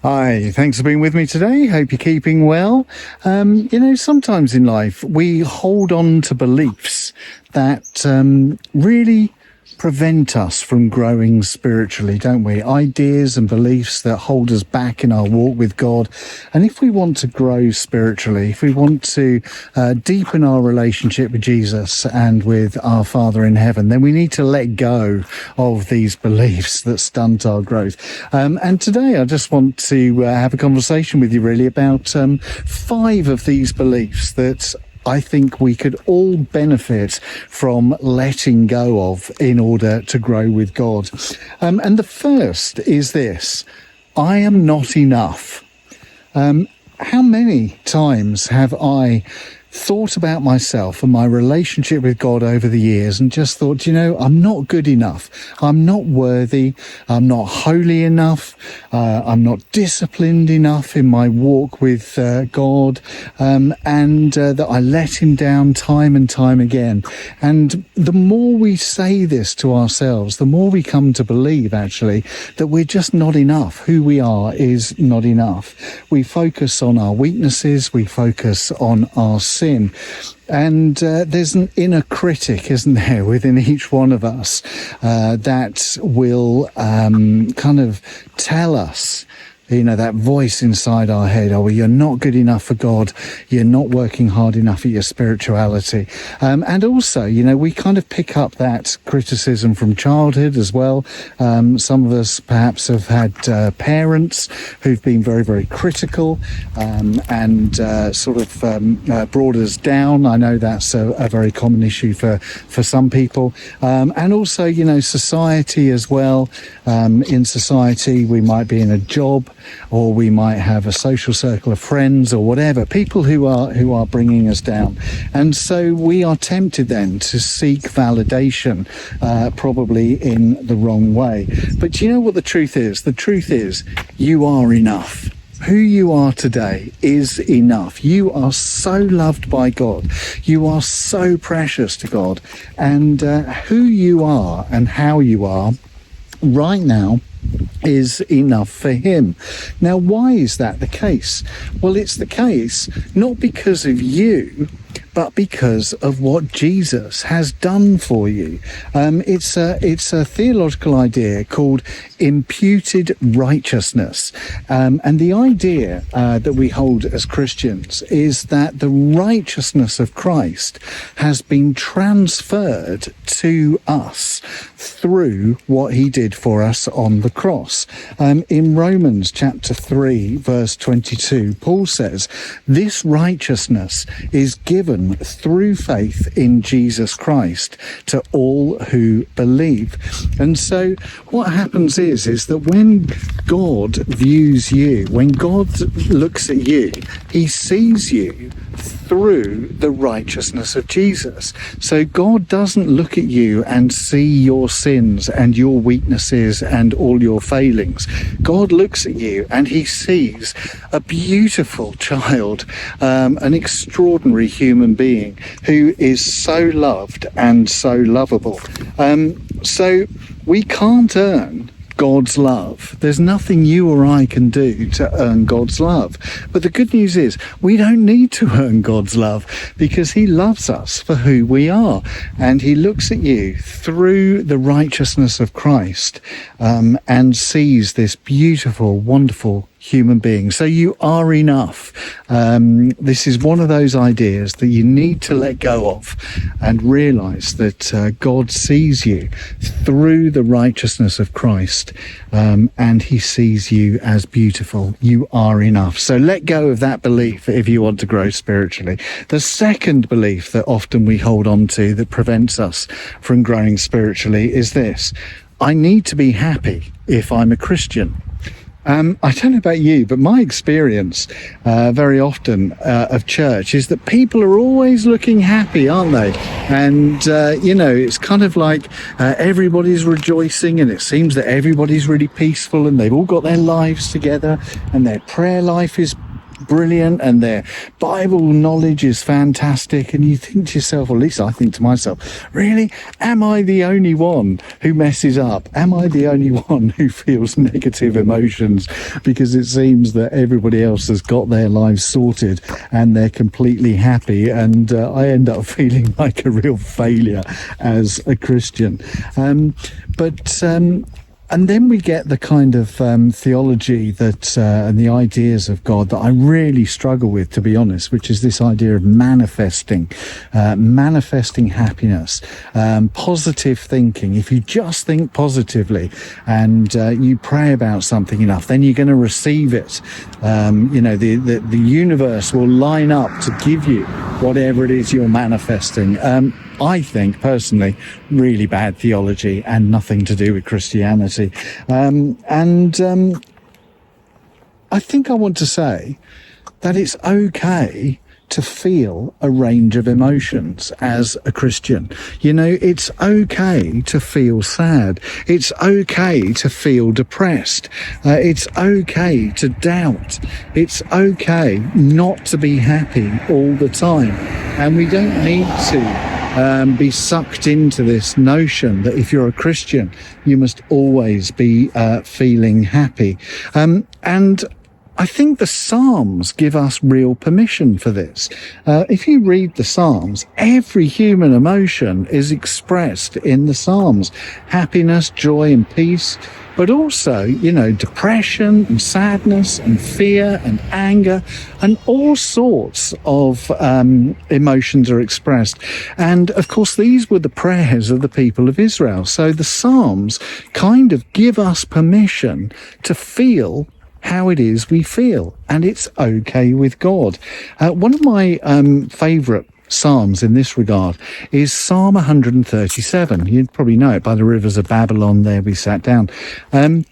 Hi, thanks for being with me today. Hope you're keeping well. Sometimes in life we hold on to beliefs that really prevent us from growing spiritually, don't we? Ideas and beliefs that hold us back in our walk with God. And if we want to grow spiritually, if we want to deepen our relationship with Jesus and with our Father in heaven, then we need to let go of these beliefs that stunt our growth. And today I just want to have a conversation with you really about 5 of these beliefs that I think we could all benefit from letting go of in order to grow with God. And the first is this: I am not enough. How many times have I thought about myself and my relationship with God over the years and just thought, I'm not good enough. I'm not worthy. I'm not holy enough. I'm not disciplined enough in my walk with God, and that I let him down time and time again. And the more we say this to ourselves, the more we come to believe, actually, that we're just not enough. Who we are is not enough. We focus on our weaknesses. We focus on our sin. And there's an inner critic, isn't there, within each one of us that will kind of tell us, that voice inside our head, well, you're not good enough for God. You're not working hard enough at your spirituality. And also, we kind of pick up that criticism from childhood as well. Some of us perhaps have had parents who've been very, very critical and sort of brought us down. I know that's a very common issue for some people. And also, society as well. In society, we might be in a job, or we might have a social circle of friends or whatever, people who are bringing us down. And so we are tempted then to seek validation, probably in the wrong way. But do you know what the truth is? The truth is you are enough. Who you are today is enough. You are so loved by God. You are so precious to God. And who you are and how you are right now is enough for him. Now, why is that the case? Well, it's the case not because of you, but because of what Jesus has done for you. It's a theological idea called imputed righteousness. And the idea that we hold as Christians is that the righteousness of Christ has been transferred to us through what he did for us on the cross. In Romans chapter 3, verse 22, Paul says, this righteousness is given through faith in Jesus Christ to all who believe. And so what happens is that when God views you, when God looks at you, he sees you through the righteousness of Jesus. So God doesn't look at you and see your sins and your weaknesses and all your failings. God looks at you and he sees a beautiful child, an extraordinary human being who is so loved and so lovable. So we can't earn God's love. There's nothing you or I can do to earn God's love. But the good news is we don't need to earn God's love because he loves us for who we are. And he looks at you through the righteousness of Christ and sees this beautiful, wonderful human being. So you are enough. This is one of those ideas that you need to let go of and realize that God sees you through the righteousness of Christ, and he sees you as beautiful. You are enough. So let go of that belief if you want to grow spiritually. The second belief that often we hold on to that prevents us from growing spiritually is this: I need to be happy if I'm a Christian. I don't know about you, but my experience very often of church is that people are always looking happy, aren't they? And, it's kind of like everybody's rejoicing, and it seems that everybody's really peaceful and they've all got their lives together and their prayer life is brilliant and their Bible knowledge is fantastic, and you think to yourself, or at least I think to myself, really, am I the only one who messes up? Am I the only one who feels negative emotions? Because it seems that everybody else has got their lives sorted and they're completely happy, and I end up feeling like a real failure as a Christian. And then we get the kind of theology that and the ideas of God that I really struggle with, to be honest, which is this idea of manifesting happiness, positive thinking. If you just think positively and you pray about something enough, then you're going to receive it. The universe will line up to give you whatever it is you're manifesting. I think, personally, really bad theology and nothing to do with Christianity. I think I want to say that it's okay to feel a range of emotions as a Christian. It's okay to feel sad. It's okay to feel depressed. It's okay to doubt. It's okay not to be happy all the time. And we don't need to be sucked into this notion that if you're a Christian, you must always be feeling happy. And I think the Psalms give us real permission for this. If you read the Psalms, every human emotion is expressed in the Psalms. Happiness, joy and peace, but also, depression and sadness and fear and anger, and all sorts of emotions are expressed. And of course, these were the prayers of the people of Israel. So the Psalms kind of give us permission to feel how it is we feel, and it's okay with God. One of my favourite Psalms in this regard is Psalm 137. You'd probably know it, by the rivers of Babylon there we sat down. It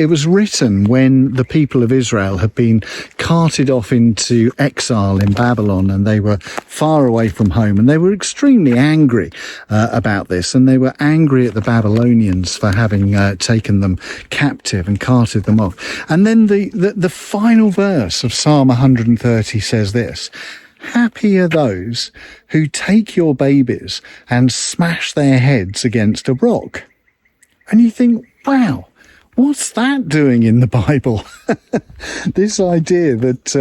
was written when the people of Israel had been carted off into exile in Babylon, and they were far away from home, and they were extremely angry about this, and they were angry at the Babylonians for having taken them captive and carted them off. And then the final verse of Psalm 130 says this: "Happy are those who take your babies and smash their heads against a rock." And you think, wow, what's that doing in the Bible? This idea that,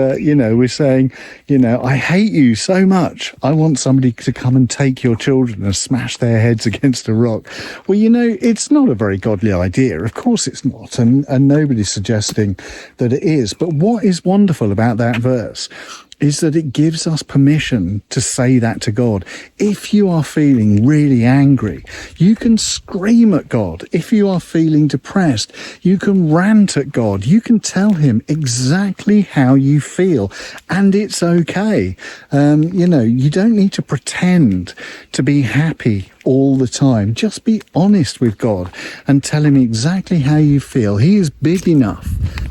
we're saying, I hate you so much, I want somebody to come and take your children and smash their heads against a rock. Well, it's not a very godly idea. Of course it's not. And nobody's suggesting that it is. But what is wonderful about that verse is that it gives us permission to say that to God. If you are feeling really angry, you can scream at God. If you are feeling depressed, you can rant at God. You can tell him exactly how you feel, and it's okay. You don't need to pretend to be happy all the time. Just be honest with God and tell him exactly how you feel. He is big enough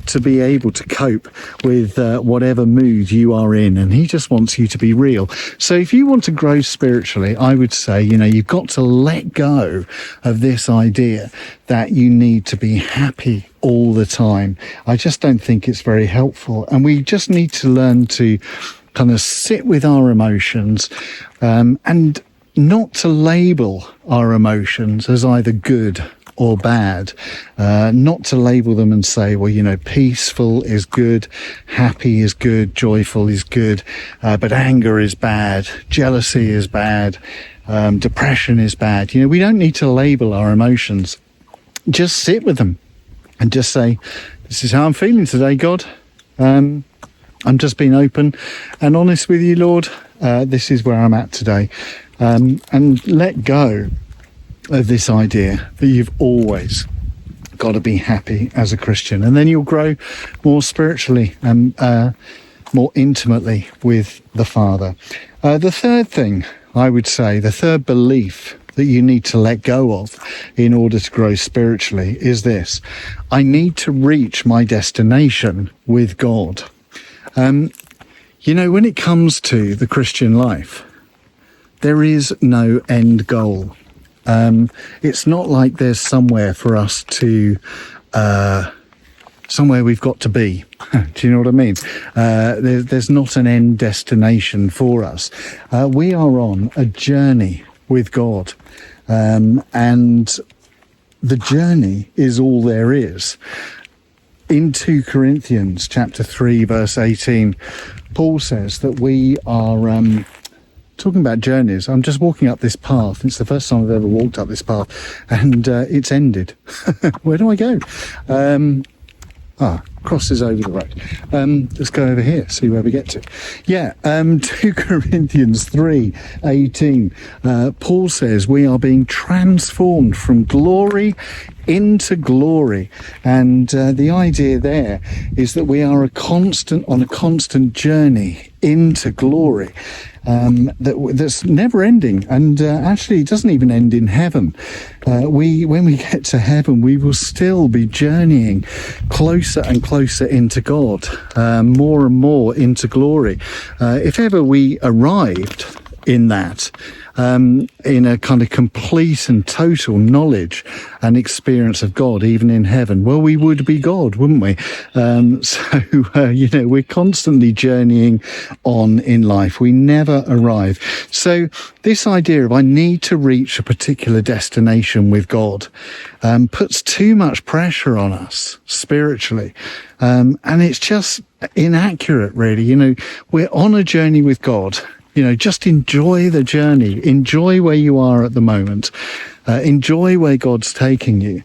to be able to cope with whatever mood you are in, and he just wants you to be real. So if you want to grow spiritually, I would say, you've got to let go of this idea that you need to be happy all the time. I just don't think it's very helpful, and we just need to learn to kind of sit with our emotions and not to label our emotions as either good or bad, not to label them and say, well, peaceful is good, happy is good, joyful is good, but anger is bad, jealousy is bad, depression is bad. We don't need to label our emotions. Just sit with them and just say, this is how I'm feeling today, God. I'm just being open and honest with you, Lord. This is where I'm at today. And let go of this idea that you've always got to be happy as a Christian. And then you'll grow more spiritually and more intimately with the Father. The third thing, I would say, the third belief that you need to let go of in order to grow spiritually is this: I need to reach my destination with God. When it comes to the Christian life, there is no end goal. It's not like there's somewhere for us to, somewhere we've got to be. Do you know what I mean? There's not an end destination for us. We are on a journey with God, and the journey is all there is. In 2 Corinthians chapter 3 verse 18, Paul says that we are talking about journeys. I'm just walking up this path. It's the first time I've ever walked up this path, and it's ended. Where do I go? Crosses over the road. Let's go over here, see where we get to. 2 Corinthians 3:18. Paul says we are being transformed from glory into glory, and the idea there is that we are on a constant journey into glory. That's never ending, and actually it doesn't even end in heaven. When we get to heaven, we will still be journeying closer and closer into God, more and more into glory. If ever we arrived in that, in a kind of complete and total knowledge and experience of God, even in heaven, well, we would be God, wouldn't we? We're constantly journeying on in life. We never arrive. So this idea of I need to reach a particular destination with God puts too much pressure on us spiritually. And it's just inaccurate, really. We're on a journey with God. Just enjoy the journey. Enjoy where you are at the moment. Enjoy where God's taking you.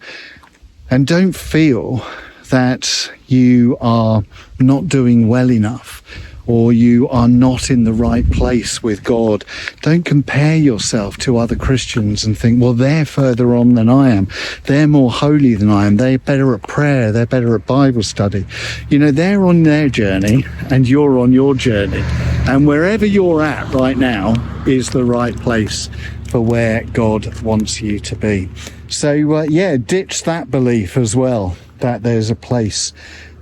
And don't feel that you are not doing well enough, or you are not in the right place with God. Don't compare yourself to other Christians and think, well, they're further on than I am. They're more holy than I am. They're better at prayer. They're better at Bible study. They're on their journey and you're on your journey. And wherever you're at right now is the right place for where God wants you to be. So, ditch that belief as well, that there's a place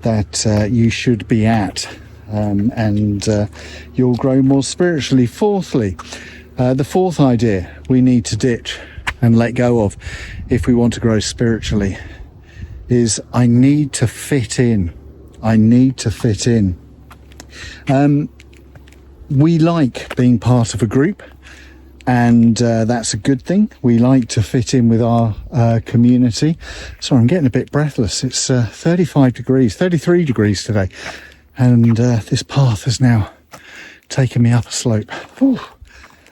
that you should be at. And you'll grow more spiritually. Fourthly, the fourth idea we need to ditch and let go of if we want to grow spiritually is I need to fit in. I need to fit in. We like being part of a group, and that's a good thing. We like to fit in with our community. Sorry, I'm getting a bit breathless. It's 33 degrees today. And this path has now taken me up a slope.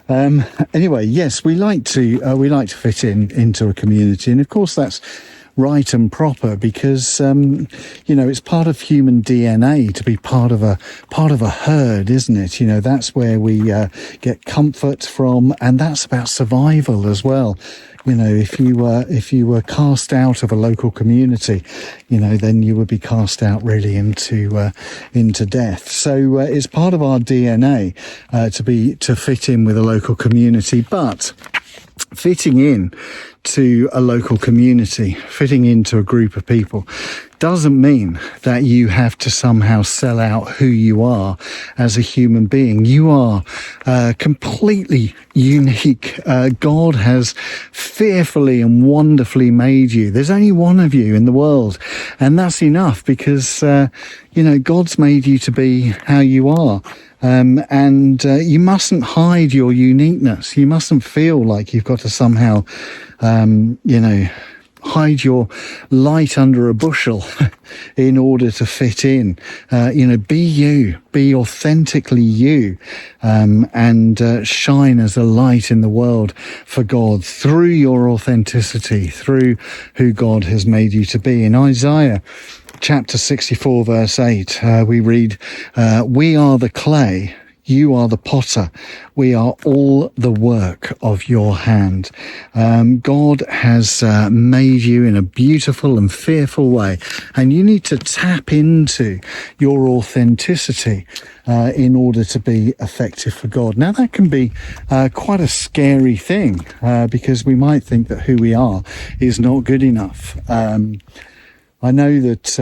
Anyway, yes, we like to fit into a community, and of course that's right and proper because it's part of human DNA to be part of a herd, isn't it? That's where we get comfort from, and that's about survival as well. If you were cast out of a local community, then you would be cast out really into death. So it's part of our DNA to fit in with a local community, but fitting in to a local community, fitting into a group of people, doesn't mean that you have to somehow sell out who you are as a human being. You are completely unique. God has fearfully and wonderfully made you. There's only one of you in the world, and that's enough because, God's made you to be how you are. And you mustn't hide your uniqueness. You mustn't feel like you've got to somehow, hide your light under a bushel in order to fit in. Be you, be authentically you, and shine as a light in the world for God through your authenticity, through who God has made you to be. In Isaiah chapter 64 verse 8, we read, we are the clay, you are the potter, we are all the work of your hand. God has made you in a beautiful and fearful way, and you need to tap into your authenticity in order to be effective for God. Now that can be quite a scary thing because we might think that who we are is not good enough. I know that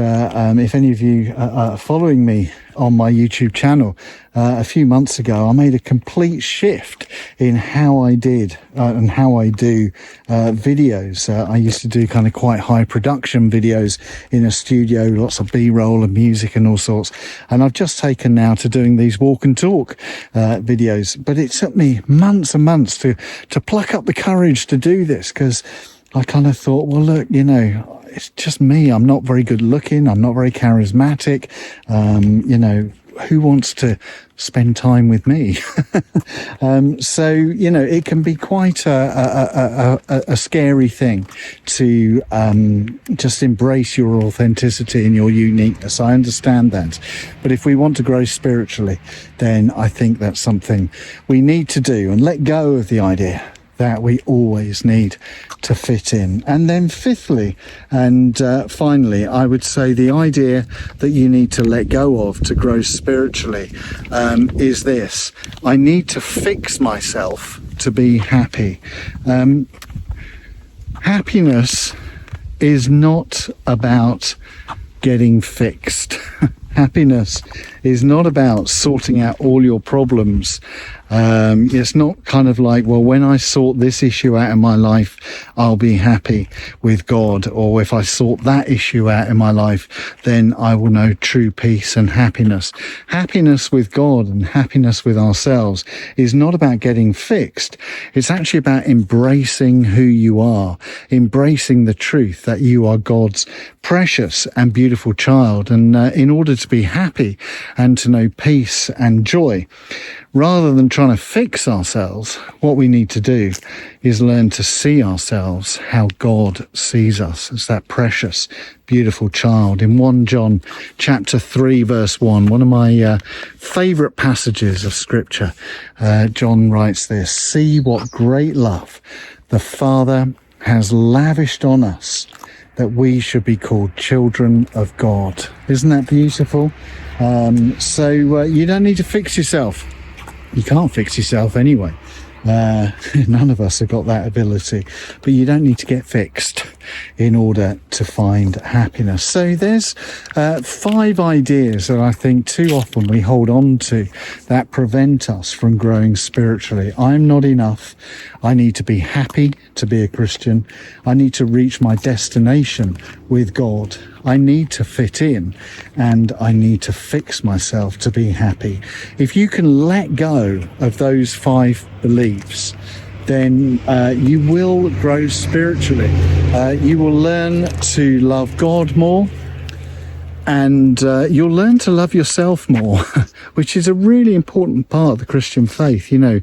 if any of you are following me on my YouTube channel, a few months ago, I made a complete shift in how I did and how I do videos. I used to do kind of quite high production videos in a studio, lots of B-roll and music and all sorts. And I've just taken now to doing these walk and talk videos. But it took me months and months to pluck up the courage to do this, because I kind of thought, well, look, you know, it's just me. I'm not very good looking. I'm not very charismatic. You know, who wants to spend time with me? So, you know, it can be quite a scary thing to just embrace your authenticity and your uniqueness. I understand that. But if we want to grow spiritually, then I think that's something we need to do and let go of the idea that we always need to fit in. And then fifthly, and finally, I would say the idea that you need to let go of to grow spiritually is this: I need to fix myself to be happy. Happiness is not about getting fixed. Happiness is not about sorting out all your problems. It's not kind of like, well, when I sort this issue out in my life, I'll be happy with God. Or if I sort that issue out in my life, then I will know true peace and happiness. Happiness with God and happiness with ourselves is not about getting fixed. It's actually about embracing who you are, embracing the truth that you are God's precious and beautiful child. And in order to be happy and to know peace and joy, rather than trying to fix ourselves, what we need to do is learn to see ourselves how God sees us as that precious, beautiful child. In 1 John chapter 3, verse 1, one of my favourite passages of Scripture, John writes this: "See what great love the Father has lavished on us, that we should be called children of God." Isn't that beautiful? So you don't need to fix yourself. You can't fix yourself anyway. None of us have got that ability, but you don't need to get fixed in order to find happiness. So there's 5 ideas that I think too often we hold on to that prevent us from growing spiritually. I'm not enough. I need to be happy to be a Christian. I need to reach my destination with God. I need to fit in, and I need to fix myself to be happy. If you can let go of those 5 beliefs, then you will grow spiritually. You will learn to love God more, and you'll learn to love yourself more, which is a really important part of the Christian faith. You know,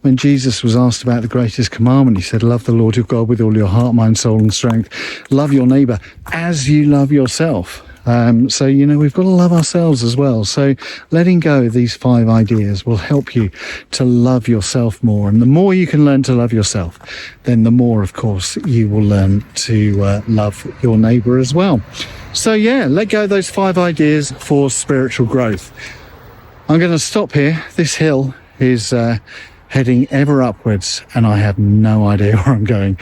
when Jesus was asked about the greatest commandment, he said, love the Lord your God with all your heart, mind, soul and strength. Love your neighbour as you love yourself. So, you know, we've got to love ourselves as well. So letting go of these 5 ideas will help you to love yourself more. And the more you can learn to love yourself, then the more, of course, you will learn to love your neighbour as well. So, yeah, let go of those 5 ideas for spiritual growth. I'm going to stop here. This hill is heading ever upwards, and I have no idea where I'm going.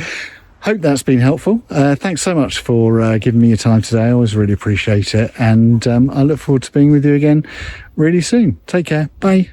Hope that's been helpful. Thanks so much for giving me your time today. I always really appreciate it. And I look forward to being with you again really soon. Take care. Bye.